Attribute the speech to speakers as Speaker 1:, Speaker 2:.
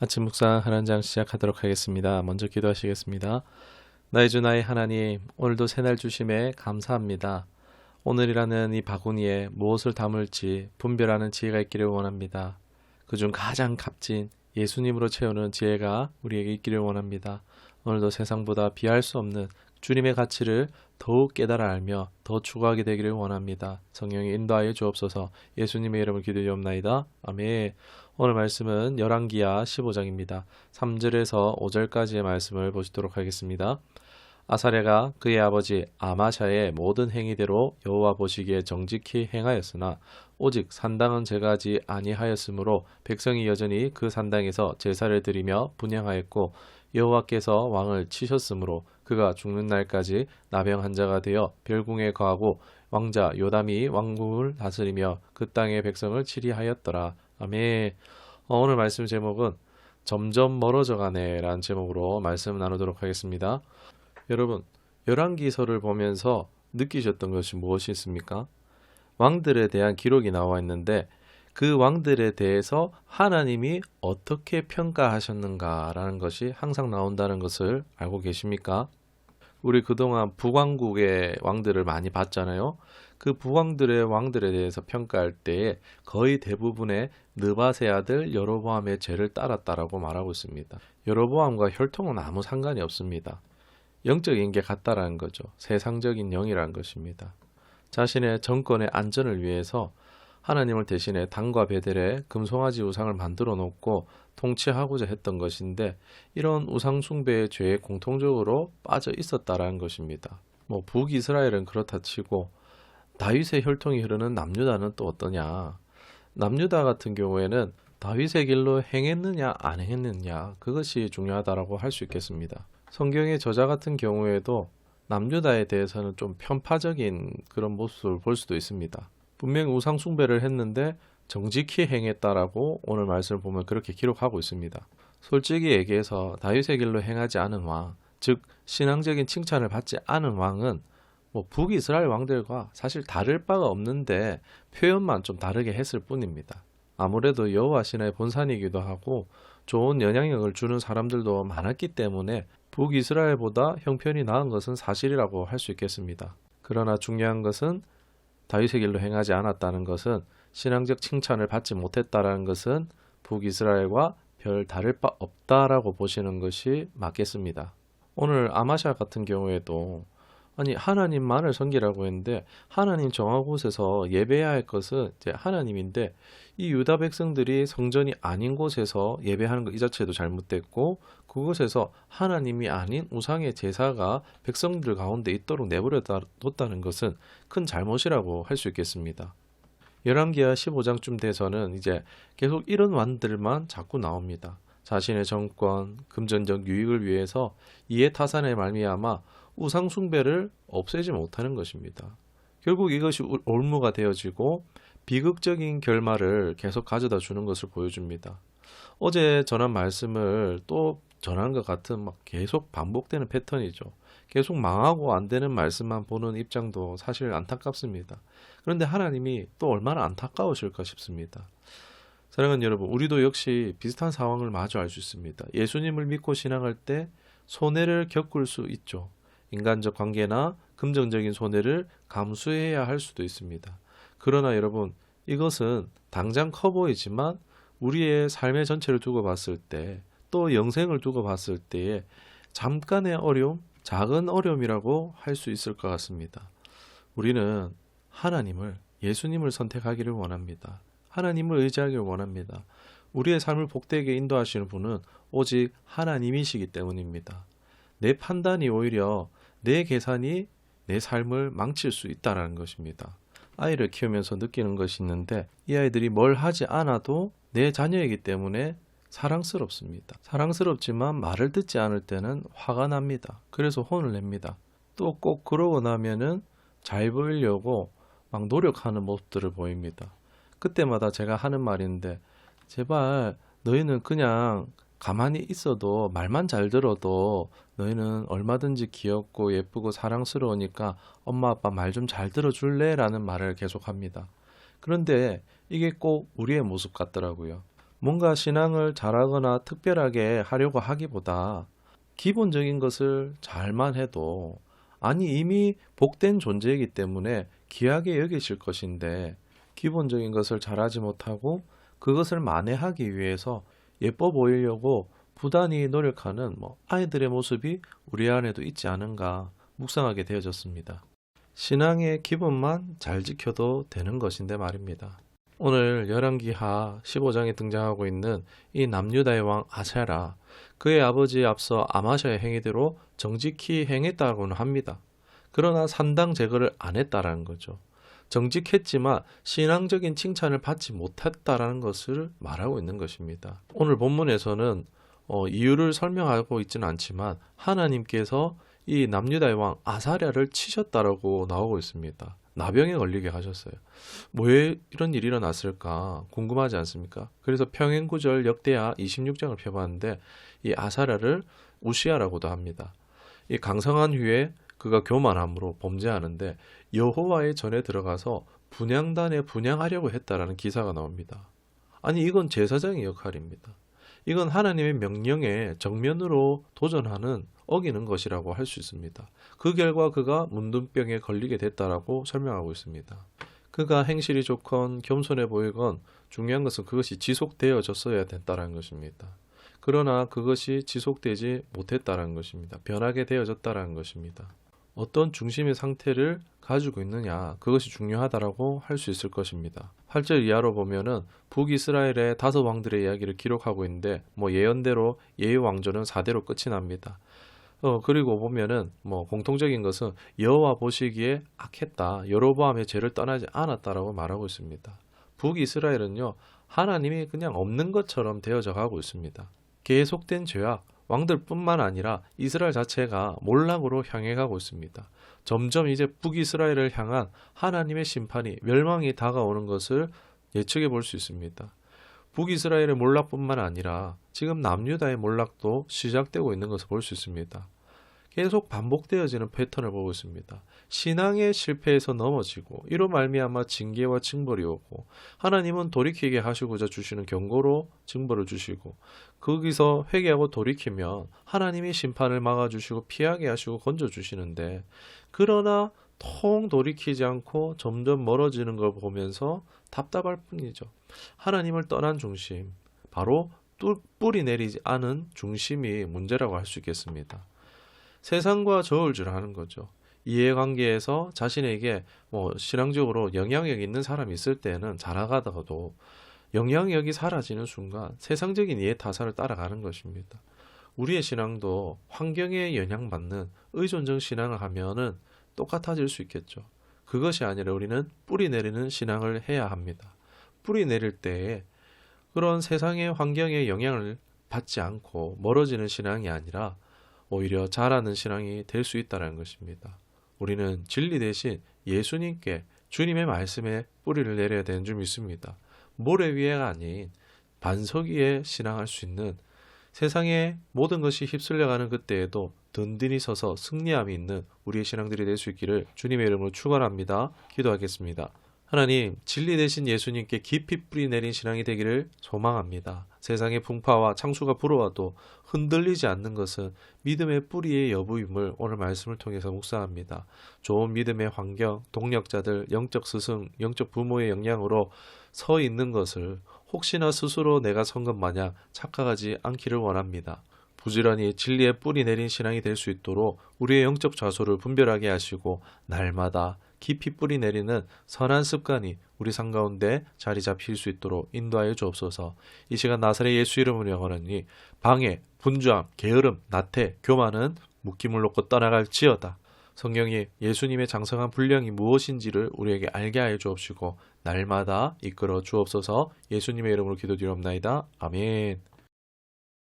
Speaker 1: 아침 묵상 하나님 장 시작하도록 하겠습니다. 먼저 기도하시겠습니다. 나의 주 나의 하나님, 오늘도 새날 주심에 감사합니다. 오늘이라는 이 바구니에 무엇을 담을지 분별하는 지혜가 있기를 원합니다. 그중 가장 값진 예수님으로 채우는 지혜가 우리에게 있기를 원합니다. 오늘도 세상보다 비할 수 없는 주님의 가치를 더욱 깨달아 알며 더 추구하게 되기를 원합니다. 성령이 인도하여 주옵소서. 예수님의 이름을 기도하옵나이다. 아멘. 오늘 말씀은 열왕기하 15장입니다. 3절에서 5절까지의 말씀을 보시도록 하겠습니다. 아사랴가 그의 아버지 아마샤의 모든 행위대로 여호와 보시기에 정직히 행하였으나 오직 산당은 제거하지 아니하였으므로 백성이 여전히 그 산당에서 제사를 드리며 분향하였고 여호와께서 왕을 치셨으므로 그가 죽는 날까지 나병 환자가 되어 별궁에 거하고 왕자 요담이 왕궁을 다스리며 그 땅의 백성을 치리하였더라. 아멘. 오늘 말씀 제목은 점점 멀어져 가네 라는 제목으로 말씀 나누도록 하겠습니다. 여러분, 열왕기서를 보면서 느끼셨던 것이 무엇이 있습니까? 왕들에 대한 기록이 나와 있는데 그 왕들에 대해서 하나님이 어떻게 평가하셨는가라는 것이 항상 나온다는 것을 알고 계십니까? 우리 그동안 북왕국의 왕들을 많이 봤잖아요. 그 북왕들의 왕들에 대해서 평가할 때에 거의 대부분의 느밧의 아들 여로보암의 죄를 따랐다라고 말하고 있습니다. 여로보암과 혈통은 아무 상관이 없습니다. 영적인 게 같다라는 거죠. 세상적인 영이라는 것입니다. 자신의 정권의 안전을 위해서 하나님을 대신해 단과 베델에 금송아지 우상을 만들어 놓고 통치하고자 했던 것인데 이런 우상 숭배의 죄에 공통적으로 빠져 있었다라는 것입니다. 북이스라엘은 그렇다 치고 다윗의 혈통이 흐르는 남유다는 또 어떠냐? 남유다 같은 경우에는 다윗의 길로 행했느냐 안 행했느냐 그것이 중요하다라고 할 수 있겠습니다. 성경의 저자 같은 경우에도 남유다에 대해서는 좀 편파적인 그런 모습을 볼 수도 있습니다. 분명히 우상 숭배를 했는데 정직히 행했다라고 오늘 말씀을 보면 그렇게 기록하고 있습니다. 솔직히 얘기해서 다윗의 길로 행하지 않은 왕, 즉 신앙적인 칭찬을 받지 않은 왕은 북이스라엘 왕들과 사실 다를 바가 없는데 표현만 좀 다르게 했을 뿐입니다. 아무래도 여호와 신의 본산이기도 하고 좋은 영향력을 주는 사람들도 많았기 때문에 북이스라엘보다 형편이 나은 것은 사실이라고 할 수 있겠습니다. 그러나 중요한 것은 다윗의 길로 행하지 않았다는 것은 신앙적 칭찬을 받지 못했다는 것은 북이스라엘과 별 다를 바 없다라고 보시는 것이 맞겠습니다. 오늘 아마샤 같은 경우에도 하나님만을 섬기라고 했는데 하나님 정한 곳에서 예배해야 할 것은 이제 하나님인데 이 유다 백성들이 성전이 아닌 곳에서 예배하는 것 이 자체도 잘못됐고 그곳에서 하나님이 아닌 우상의 제사가 백성들 가운데 있도록 내버려 뒀다는 것은 큰 잘못이라고 할 수 있겠습니다. 열왕기하 15장쯤 돼서는 이제 계속 이런 왕들만 자꾸 나옵니다. 자신의 정권, 금전적 유익을 위해서 이해타산에 말미암아 우상 숭배를 없애지 못하는 것입니다. 결국 이것이 올무가 되어지고 비극적인 결말을 계속 가져다 주는 것을 보여줍니다. 어제 전한 말씀을 또 전한 것 같은 계속 반복되는 패턴이죠. 계속 망하고 안 되는 말씀만 보는 입장도 사실 안타깝습니다. 그런데 하나님이 또 얼마나 안타까우실까 싶습니다. 사랑하는 여러분, 우리도 역시 비슷한 상황을 마주할 수 있습니다. 예수님을 믿고 신앙할 때 손해를 겪을 수 있죠. 인간적 관계나 금전적인 손해를 감수해야 할 수도 있습니다. 그러나 여러분, 이것은 당장 커 보이지만 우리의 삶의 전체를 두고 봤을 때 또 영생을 두고 봤을 때에 잠깐의 어려움, 작은 어려움이라고 할 수 있을 것 같습니다. 우리는 하나님을, 예수님을 선택하기를 원합니다. 하나님을 의지하기를 원합니다. 우리의 삶을 복되게 인도하시는 분은 오직 하나님이시기 때문입니다. 내 판단이 오히려 내 계산이 내 삶을 망칠 수 있다는 것입니다. 아이를 키우면서 느끼는 것이 있는데 이 아이들이 뭘 하지 않아도 내 자녀이기 때문에 사랑스럽습니다. 사랑스럽지만 말을 듣지 않을 때는 화가 납니다. 그래서 혼을 냅니다. 또 꼭 그러고 나면은 잘 보이려고 막 노력하는 모습들을 보입니다. 그때마다 제가 하는 말인데 제발 너희는 그냥 가만히 있어도 말만 잘 들어도 너희는 얼마든지 귀엽고 예쁘고 사랑스러우니까 엄마 아빠 말 좀 잘 들어줄래? 라는 말을 계속합니다. 그런데 이게 꼭 우리의 모습 같더라고요. 뭔가 신앙을 잘하거나 특별하게 하려고 하기보다 기본적인 것을 잘만 해도, 아니 이미 복된 존재이기 때문에 귀하게 여기실 것인데, 기본적인 것을 잘하지 못하고 그것을 만회하기 위해서 예뻐 보이려고 부단히 노력하는 아이들의 모습이 우리 안에도 있지 않은가 묵상하게 되어졌습니다. 신앙의 기본만 잘 지켜도 되는 것인데 말입니다. 오늘 열왕기하 15장에 등장하고 있는 이 남유다의 왕 아사랴, 그의 아버지에 앞서 아마샤의 행위대로 정직히 행했다고는 합니다. 그러나 산당 제거를 안 했다라는 거죠. 정직했지만 신앙적인 칭찬을 받지 못했다라는 것을 말하고 있는 것입니다. 오늘 본문에서는 이유를 설명하고 있지는 않지만 하나님께서 이 남유다의 왕 아사랴를 치셨다라고 나오고 있습니다. 나병에 걸리게 하셨어요. 왜 이런 일이 일어났을까 궁금하지 않습니까? 그래서 평행구절 역대하 26장을 펴봤는데 이 아사랴를 우시아라고도 합니다. 이 강성한 후에 그가 교만함으로 범죄하는데 여호와의 전에 들어가서 분향단에 분향하려고 했다라는 기사가 나옵니다. 아니 이건 제사장의 역할입니다. 이건 하나님의 명령에 정면으로 도전하는, 어기는 것이라고 할 수 있습니다. 그 결과 그가 문둥병에 걸리게 됐다라고 설명하고 있습니다. 그가 행실이 좋건 겸손해 보이건 중요한 것은 그것이 지속되어졌어야 됐다라는 것입니다. 그러나 그것이 지속되지 못했다라는 것입니다. 변하게 되어졌다라는 것입니다. 어떤 중심의 상태를 가지고 있느냐, 그것이 중요하다라고 할 수 있을 것입니다. 8절 이하로 보면은 북이스라엘의 5 왕들의 이야기를 기록하고 있는데 예언대로 예의 왕조는 4대로 끝이 납니다. 그리고 보면은 공통적인 것은 여호와 보시기에 악했다, 여로보암의 죄를 떠나지 않았다라고 말하고 있습니다. 북이스라엘은요, 하나님이 그냥 없는 것처럼 되어져 가고 있습니다. 계속된 죄악, 왕들뿐만 아니라 이스라엘 자체가 몰락으로 향해 가고 있습니다. 점점 이제 북이스라엘을 향한 하나님의 심판이, 멸망이 다가오는 것을 예측해 볼 수 있습니다. 북이스라엘의 몰락뿐만 아니라 지금 남유다의 몰락도 시작되고 있는 것을 볼 수 있습니다. 계속 반복되어지는 패턴을 보고 있습니다. 신앙의 실패에서 넘어지고 이로 말미암아 징계와 징벌이 오고, 하나님은 돌이키게 하시고자 주시는 경고로 징벌을 주시고, 거기서 회개하고 돌이키면 하나님이 심판을 막아주시고 피하게 하시고 건져주시는데, 그러나 통 돌이키지 않고 점점 멀어지는 걸 보면서 답답할 뿐이죠. 하나님을 떠난 중심, 바로 뿌리 내리지 않은 중심이 문제라고 할 수 있겠습니다. 세상과 저울질하는 거죠. 이해관계에서 자신에게 신앙적으로 영향력 있는 사람이 있을 때는 잘 나가다가도 영향력이 사라지는 순간 세상적인 이해 타산을 따라가는 것입니다. 우리의 신앙도 환경에 영향받는 의존적 신앙을 하면은 똑같아질 수 있겠죠. 그것이 아니라 우리는 뿌리 내리는 신앙을 해야 합니다. 뿌리 내릴 때에 그런 세상의 환경에 영향을 받지 않고 멀어지는 신앙이 아니라 오히려 자라는 신앙이 될 수 있다는 것입니다. 우리는 진리 대신 예수님께, 주님의 말씀에 뿌리를 내려야 되는 줄 믿습니다. 모래 위에가 아닌 반석 위에 신앙할 수 있는, 세상의 모든 것이 휩쓸려가는 그때에도 든든히 서서 승리함이 있는 우리의 신앙들이 될 수 있기를 주님의 이름으로 축원합니다. 기도하겠습니다. 하나님, 진리 대신 예수님께 깊이 뿌리 내린 신앙이 되기를 소망합니다. 세상의 풍파와 창수가 불어와도 흔들리지 않는 것은 믿음의 뿌리의 여부임을 오늘 말씀을 통해서 묵상합니다. 좋은 믿음의 환경, 동력자들, 영적 스승, 영적 부모의 영향으로 서 있는 것을 혹시나 스스로 내가 선 것 마냥 착각하지 않기를 원합니다. 부지런히 진리의 뿌리 내린 신앙이 될 수 있도록 우리의 영적 좌소를 분별하게 하시고 날마다 깊이 뿌리 내리는 선한 습관이 우리 삶 가운데 자리 잡힐 수 있도록 인도하여 주옵소서. 이 시간 나사렛 예수 이름으로 영원하니 방해, 분주함, 게으름, 나태, 교만은 묶임을 놓고 떠나갈지어다. 성령이 예수님의 장성한 분량이 무엇인지를 우리에게 알게 하여 주옵시고 날마다 이끌어 주옵소서. 예수님의 이름으로 기도드리옵나이다. 아멘.